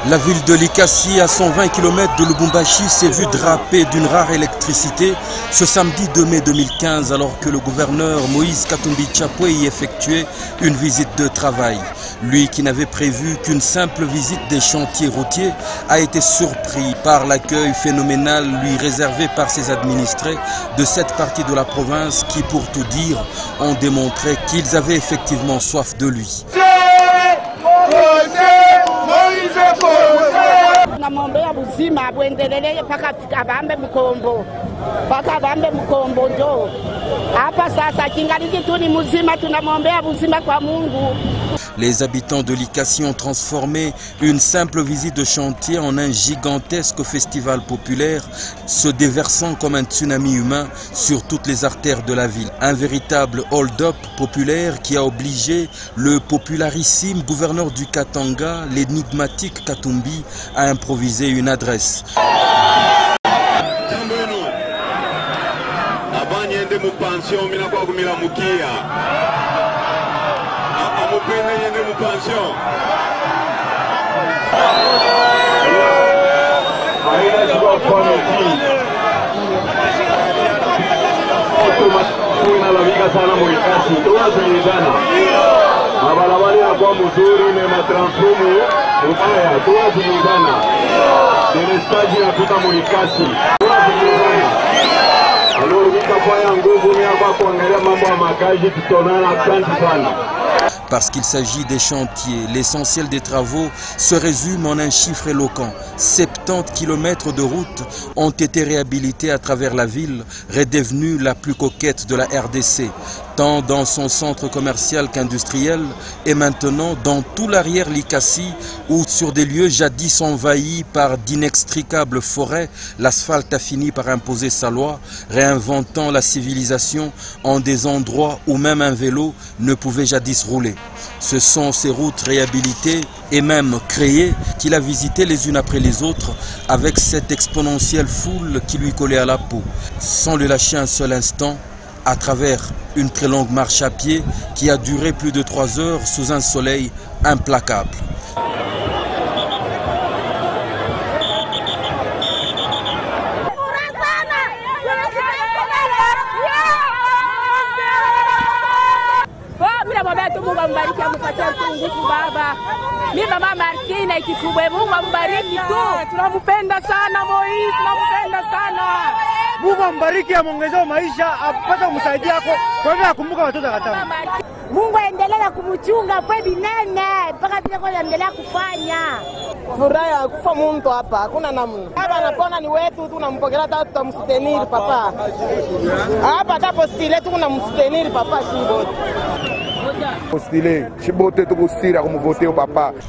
La ville de Likasi, à 120 km de Lubumbashi, s'est vue drapée d'une rare électricité ce samedi 2 mai 2015, alors que le gouverneur Moïse Katumbi Tshapwe y effectuait une visite de travail. Lui qui n'avait prévu qu'une simple visite des chantiers routiers a été surpris par l'accueil phénoménal lui réservé par ses administrés de cette partie de la province qui, pour tout dire, ont démontré qu'ils avaient effectivement soif de lui. Namwombea buzima buendelee mpaka bambe mkombo njo hapa sasa, kingaliki tu ni mzima, tunamwombea buzima kwa Mungu. Les habitants de Likasi ont transformé une simple visite de chantier en un gigantesque festival populaire, se déversant comme un tsunami humain sur toutes les artères de la ville. Un véritable hold-up populaire qui a obligé le popularissime gouverneur du Katanga, l'énigmatique Katumbi, à improviser une adresse. Parce qu'il s'agit des chantiers, l'essentiel des travaux se résume en un chiffre éloquent. 70 km de route ont été réhabilités à travers la ville, redevenue la plus coquette de la RDC, tant dans son centre commercial qu'industriel, et maintenant dans tout l'arrière Likasi, où sur des lieux jadis envahis par d'inextricables forêts, l'asphalte a fini par imposer sa loi, réinventant la civilisation en des endroits où même un vélo ne pouvait jadis rouler. Ce sont ces routes réhabilitées et même créées qu'il a visitées les unes après les autres avec cette exponentielle foule qui lui collait à la peau, sans le lâcher un seul instant, à travers une très longue marche à pied qui a duré plus de 3 heures sous un soleil implacable. Mimi mama Martina ikifubwe, Mungu ambariki tu. Tunamupenda sana Moïse, tunamupenda sana. Mungu ambariki, amuongezee maisha, apate kumsaidia kwa hivyo akumbuka watoto watano. Mungu aendelee kumchunga kwa binene mpaka vile kwa endelea kufanya. Furaha ya kufa mtu hapa, hakuna namna. Hapa anapona ni wetu, tunampokelea hata tutamsutenir papa. Hapa tapo stile tu tunamsutenir papa shibote.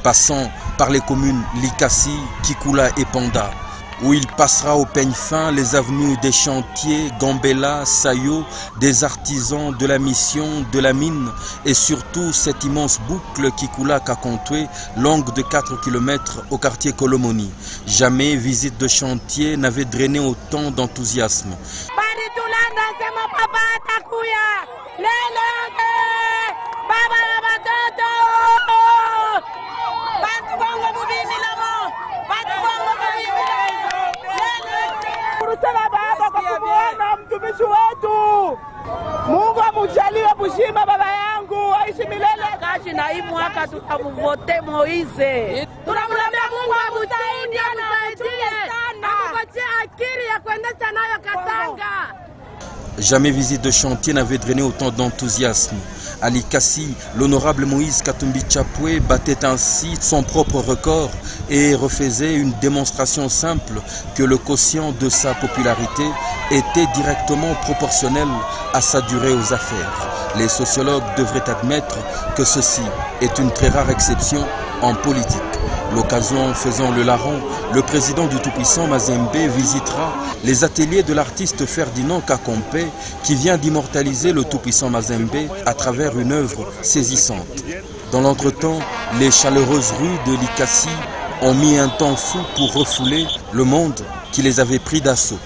Passant par les communes Likasi, Kikula et Panda, où il passera au peigne fin les avenues des chantiers, Gambela, Sayo, des artisans de la mission, de la mine et surtout cette immense boucle Kikula-Kakontoué, longue de 4 km au quartier Kolomoni. Jamais visite de chantier n'avait drainé autant d'enthousiasme. Mungu amujalie bushima baba yangu aishi milele. Kashi na hii mwaka tutamuvote Moise. Tunamwambia Mungu amsaidie sana. Akupatie akili ya kuendesha nayo Katanga. Jamais visite de chantier n'avait drainé autant d'enthousiasme. À Likasi, l'honorable Moïse Katumbi Tshapwe battait ainsi son propre record et refaisait une démonstration simple que le quotient de sa popularité était directement proportionnel à sa durée aux affaires. Les sociologues devraient admettre que ceci est une très rare exception en politique. L'occasion faisant le larron, le président du tout-puissant Mazembe visitera les ateliers de l'artiste Ferdinand Kakompe qui vient d'immortaliser le tout-puissant Mazembe à travers une œuvre saisissante. Dans l'entretemps, les chaleureuses rues de Likasi ont mis un temps fou pour refouler le monde qui les avait pris d'assaut.